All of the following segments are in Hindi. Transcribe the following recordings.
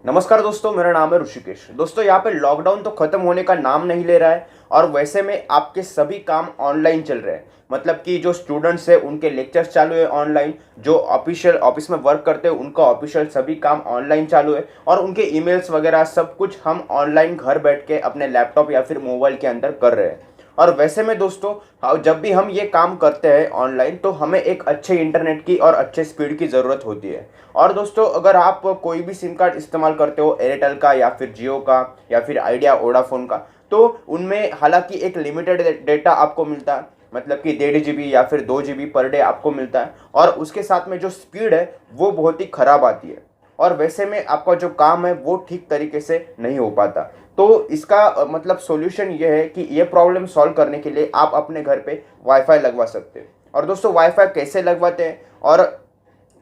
नमस्कार दोस्तों, मेरा नाम है ऋषिकेश। दोस्तों, यहाँ पे लॉकडाउन तो खत्म होने का नाम नहीं ले रहा है और वैसे में आपके सभी काम ऑनलाइन चल रहे हैं। मतलब कि जो स्टूडेंट्स है उनके लेक्चर्स चालू है ऑनलाइन, जो ऑफिशियल ऑफिस में वर्क करते हैं उनका ऑफिशियल सभी काम ऑनलाइन चालू है और उनके ईमेल्स वगैरह सब कुछ हम ऑनलाइन घर बैठ के अपने लैपटॉप या फिर मोबाइल के अंदर कर रहे हैं। और वैसे में दोस्तों, जब भी हम ये काम करते हैं ऑनलाइन तो हमें एक अच्छे इंटरनेट की और अच्छे स्पीड की ज़रूरत होती है। और दोस्तों, अगर आप कोई भी सिम कार्ड इस्तेमाल करते हो, एयरटेल का या फिर जियो का या फिर आइडिया वोडाफोन का, तो उनमें हालांकि एक लिमिटेड डेटा आपको मिलता है। मतलब कि 1.5 GB या फिर 2 GB पर डे आपको मिलता है और उसके साथ में जो स्पीड है वो बहुत ही ख़राब आती है और वैसे में आपका जो काम है वो ठीक तरीके से नहीं हो पाता। तो इसका मतलब सॉल्यूशन ये है कि ये प्रॉब्लम सॉल्व करने के लिए आप अपने घर पे वाईफाई लगवा सकते हैं। और दोस्तों, वाईफाई कैसे लगवाते हैं और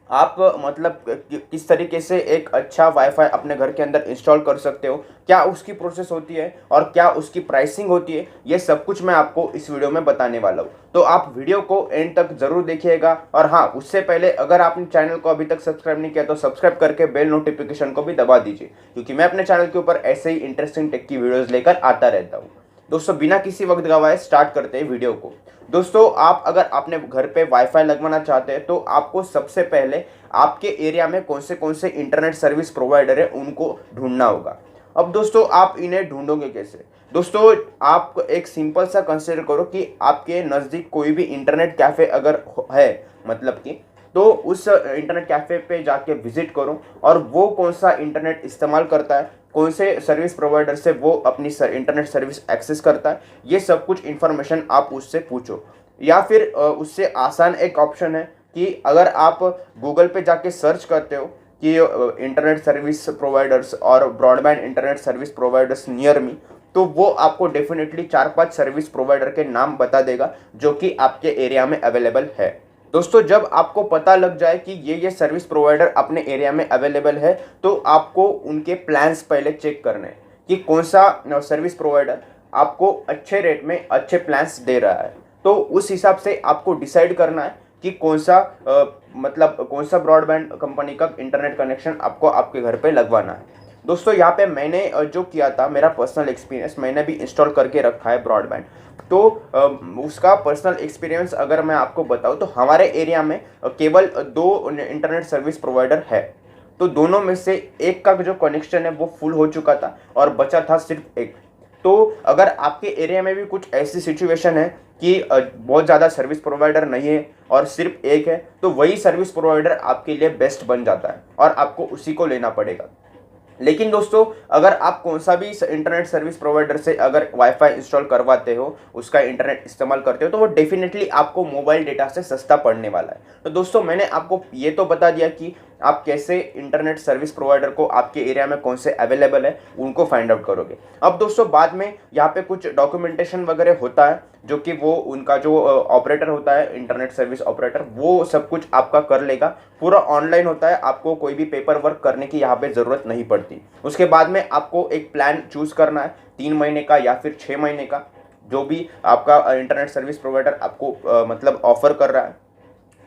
आप मतलब किस तरीके से एक अच्छा वाईफाई अपने घर के अंदर इंस्टॉल कर सकते हो, क्या उसकी प्रोसेस होती है और क्या उसकी प्राइसिंग होती है, ये सब कुछ मैं आपको इस वीडियो में बताने वाला हूँ। तो आप वीडियो को एंड तक जरूर देखिएगा। और हाँ, उससे पहले अगर आपने चैनल को अभी तक सब्सक्राइब नहीं किया तो सब्सक्राइब करके बेल नोटिफिकेशन को भी दबा दीजिए, क्योंकि मैं अपने चैनल के ऊपर ऐसे ही इंटरेस्टिंग टेक की वीडियोज़ लेकर आता रहता हूँ। दोस्तों, बिना किसी वक्त गवाए स्टार्ट करते हैं वीडियो को। दोस्तों, आप अगर अपने घर पे वाईफाई लगवाना चाहते हैं तो आपको सबसे पहले आपके एरिया में कौन से इंटरनेट सर्विस प्रोवाइडर है उनको ढूंढना होगा। अब दोस्तों, आप इन्हें ढूंढोगे कैसे? दोस्तों, आप एक सिंपल सा कंसिडर करो कि आपके नज़दीक कोई भी इंटरनेट कैफ़े अगर है, मतलब कि, तो उस इंटरनेट कैफ़े पे जाके विजिट करो और वो कौन सा इंटरनेट इस्तेमाल करता है, कौन से सर्विस प्रोवाइडर से वो अपनी इंटरनेट सर्विस एक्सेस करता है, ये सब कुछ इन्फॉर्मेशन आप उससे पूछो। या फिर उससे आसान एक ऑप्शन है कि अगर आप गूगल पे जाके सर्च करते हो कि इंटरनेट सर्विस प्रोवाइडर्स और broadband internet service providers near me, तो वो आपको डेफिनेटली 4-5 सर्विस प्रोवाइडर के नाम बता देगा जो कि आपके एरिया में अवेलेबल है। दोस्तों, जब आपको पता लग जाए कि ये सर्विस प्रोवाइडर अपने एरिया में अवेलेबल है तो आपको उनके प्लान्स पहले चेक करने हैं कि कौन सा सर्विस प्रोवाइडर आपको अच्छे रेट में अच्छे प्लान्स दे रहा है। तो उस हिसाब से आपको डिसाइड करना है कि मतलब कौन सा ब्रॉडबैंड कंपनी का इंटरनेट कनेक्शन आपको आपके घर पे लगवाना है। दोस्तों, यहाँ पे मैंने जो किया था, मेरा पर्सनल एक्सपीरियंस, मैंने भी इंस्टॉल करके रखा है ब्रॉडबैंड। तो उसका पर्सनल एक्सपीरियंस अगर मैं आपको बताऊँ तो हमारे एरिया में केवल 2 इंटरनेट सर्विस प्रोवाइडर है। तो दोनों में से एक का जो कनेक्शन है वो फुल हो चुका था और बचा था सिर्फ एक। तो अगर आपके एरिया में भी कुछ ऐसी सिचुएशन है कि बहुत ज़्यादा सर्विस प्रोवाइडर नहीं है और सिर्फ एक है, तो वही सर्विस प्रोवाइडर आपके लिए बेस्ट बन जाता है और आपको उसी को लेना पड़ेगा। लेकिन दोस्तों, अगर आप कौन सा भी इंटरनेट सर्विस प्रोवाइडर से अगर वाईफाई इंस्टॉल करवाते हो, उसका इंटरनेट इस्तेमाल करते हो, तो वो डेफिनेटली आपको मोबाइल डेटा से सस्ता पड़ने वाला है। तो दोस्तों, मैंने आपको ये तो बता दिया कि आप कैसे इंटरनेट सर्विस प्रोवाइडर को आपके एरिया में कौन से अवेलेबल है उनको फाइंड आउट करोगे। अब दोस्तों, बाद में यहाँ पे कुछ डॉक्यूमेंटेशन वगैरह होता है जो कि वो उनका जो ऑपरेटर होता है, इंटरनेट सर्विस ऑपरेटर, वो सब कुछ आपका कर लेगा। पूरा ऑनलाइन होता है, आपको कोई भी पेपर वर्क करने की यहाँ पे ज़रूरत नहीं पड़ती। उसके बाद में आपको एक प्लान चूज़ करना है, 3 महीने का या फिर 6 महीने का, जो भी आपका इंटरनेट सर्विस प्रोवाइडर आपको मतलब ऑफर कर रहा है।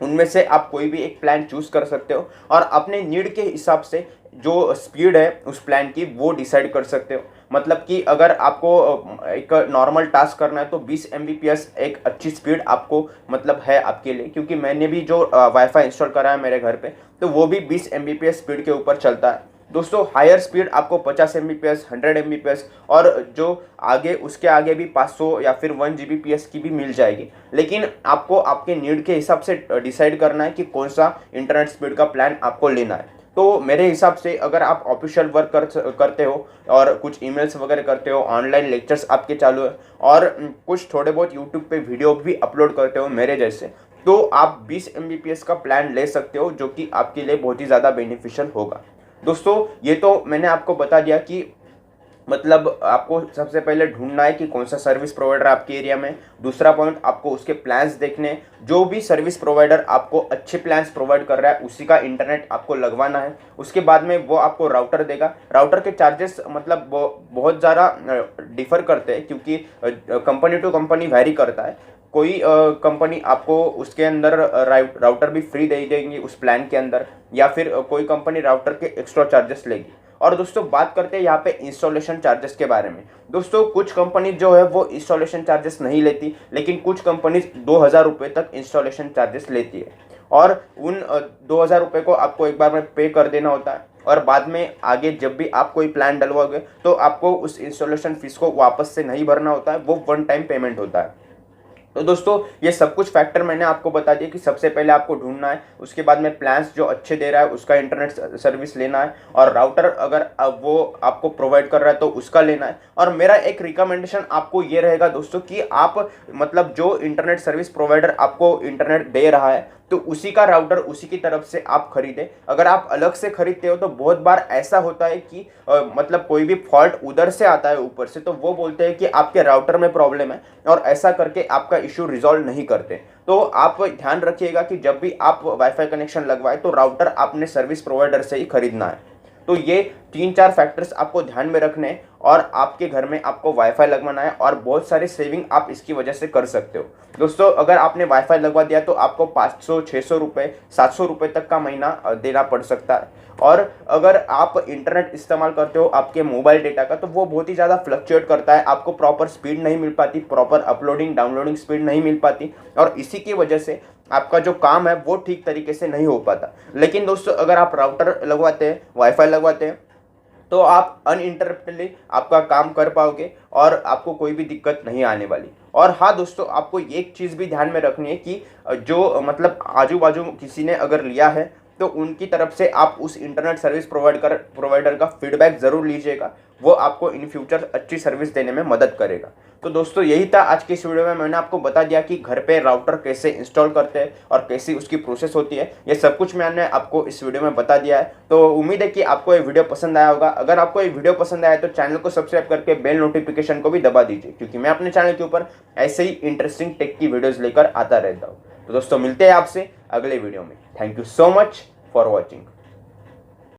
उनमें से आप कोई भी एक प्लान चूज़ कर सकते हो और अपने नीड के हिसाब से जो स्पीड है उस प्लान की वो डिसाइड कर सकते हो। मतलब कि अगर आपको एक नॉर्मल टास्क करना है तो 20 Mbps एक अच्छी स्पीड आपको मतलब है आपके लिए, क्योंकि मैंने भी जो वाईफाई इंस्टॉल करा है मेरे घर पे तो वो भी 20 Mbps स्पीड के ऊपर चलता है। दोस्तों, हायर स्पीड आपको 50 Mbps, 100 Mbps और जो आगे उसके आगे भी 500 या फिर 1 Gbps की भी मिल जाएगी। लेकिन आपको आपके नीड के हिसाब से डिसाइड करना है कि कौन सा इंटरनेट स्पीड का प्लान आपको लेना है। तो मेरे हिसाब से अगर आप ऑफिशियल वर्क करते हो और कुछ ईमेल्स वगैरह करते हो, ऑनलाइन लेक्चर्स आपके चालू है और कुछ थोड़े बहुत यूट्यूब पे वीडियो भी अपलोड करते हो मेरे जैसे, तो आप 20 Mbps का प्लान ले सकते हो जो कि आपके लिए बहुत ही ज़्यादा बेनिफिशियल होगा। दोस्तों, ये तो मैंने आपको बता दिया कि मतलब आपको सबसे पहले ढूंढना है कि कौन सा सर्विस प्रोवाइडर आपके एरिया में। दूसरा पॉइंट, आपको उसके प्लान्स देखने, जो भी सर्विस प्रोवाइडर आपको अच्छे प्लान्स प्रोवाइड कर रहा है उसी का इंटरनेट आपको लगवाना है। उसके बाद में वो आपको राउटर देगा। राउटर के चार्जेस मतलब बहुत ज़्यादा डिफर करते हैं, क्योंकि कंपनी टू कंपनी वैरी करता है। कोई कंपनी आपको उसके अंदर राउटर भी फ्री दे देंगी उस प्लान के अंदर, या फिर कोई कंपनी राउटर के एक्स्ट्रा चार्जेस लेगी। और दोस्तों बात करते हैं यहाँ पे इंस्टॉलेशन चार्जेस के बारे में। दोस्तों कुछ कंपनी जो है वो इंस्टॉलेशन चार्जेस नहीं लेती, लेकिन कुछ कंपनी 2,000 रुपये तक इंस्टॉलेशन चार्जेस लेती है, और उन 2,000 रुपये को आपको एक बार में पे कर देना होता है, और बाद में आगे जब भी आप कोई प्लान डलवाओगे तो आपको उस इंस्टॉलेशन फीस को वापस से नहीं भरना होता है, वो वन टाइम पेमेंट होता है। तो दोस्तों ये सब कुछ फैक्टर मैंने आपको बता दिया कि सबसे पहले आपको ढूंढना है, उसके बाद में प्लान्स जो अच्छे दे रहा है उसका इंटरनेट सर्विस लेना है, और राउटर अगर वो आपको प्रोवाइड कर रहा है तो उसका लेना है। और मेरा एक रिकमेंडेशन आपको ये रहेगा दोस्तों कि आप मतलब जो इंटरनेट सर्विस प्रोवाइडर आपको इंटरनेट दे रहा है तो उसी का राउटर उसी की तरफ से आप खरीदें। अगर आप अलग से खरीदते हो तो बहुत बार ऐसा होता है कि मतलब कोई भी फॉल्ट उधर से आता है ऊपर से, तो वो बोलते हैं कि आपके राउटर में प्रॉब्लम है, और ऐसा करके आपका इश्यू रिजॉल्व नहीं करते। तो आप ध्यान रखिएगा कि जब भी आप वाईफाई कनेक्शन लगवाए तो राउटर आपने सर्विस प्रोवाइडर से ही खरीदना है। तो ये 3-4 फैक्टर्स आपको ध्यान में रखने हैं, और आपके घर में आपको वाईफाई लगवाना है, और बहुत सारे सेविंग आप इसकी वजह से कर सकते हो। दोस्तों अगर आपने वाईफाई लगवा दिया तो आपको 500, 600 रुपये, 700 रुपये तक का महीना देना पड़ सकता है। और अगर आप इंटरनेट इस्तेमाल करते हो आपके मोबाइल डेटा का, तो वो बहुत ही ज़्यादा फ्लक्चुएट करता है, आपको प्रॉपर स्पीड नहीं मिल पाती, प्रॉपर अपलोडिंग डाउनलोडिंग स्पीड नहीं मिल पाती, और इसी की वजह से आपका जो काम है वो ठीक तरीके से नहीं हो पाता। लेकिन दोस्तों अगर आप राउटर लगवाते हैं, वाईफाई लगवाते हैं, तो आप अनइंटरप्टेडली आपका काम कर पाओगे और आपको कोई भी दिक्कत नहीं आने वाली। और हाँ दोस्तों आपको एक चीज़ भी ध्यान में रखनी है कि जो मतलब आजू बाजू किसी ने अगर लिया है तो उनकी तरफ से आप उस इंटरनेट सर्विस प्रोवाइडर का फीडबैक ज़रूर लीजिएगा, वो आपको इन फ्यूचर अच्छी सर्विस देने में मदद करेगा। तो दोस्तों यही था आज की इस वीडियो में, मैंने आपको बता दिया कि घर पे राउटर कैसे इंस्टॉल करते हैं और कैसी उसकी प्रोसेस होती है, ये सब कुछ मैंने आपको इस वीडियो में बता दिया है। तो उम्मीद है कि आपको ये वीडियो पसंद आया होगा। अगर आपको ये वीडियो पसंद आया तो चैनल को सब्सक्राइब करके बेल नोटिफिकेशन को भी दबा दीजिए, क्योंकि मैं अपने चैनल के ऊपर ऐसे ही इंटरेस्टिंग टेक की वीडियोज़ लेकर आता रहता हूँ। तो दोस्तों मिलते हैं आपसे अगले वीडियो में। Thank you so much for watching.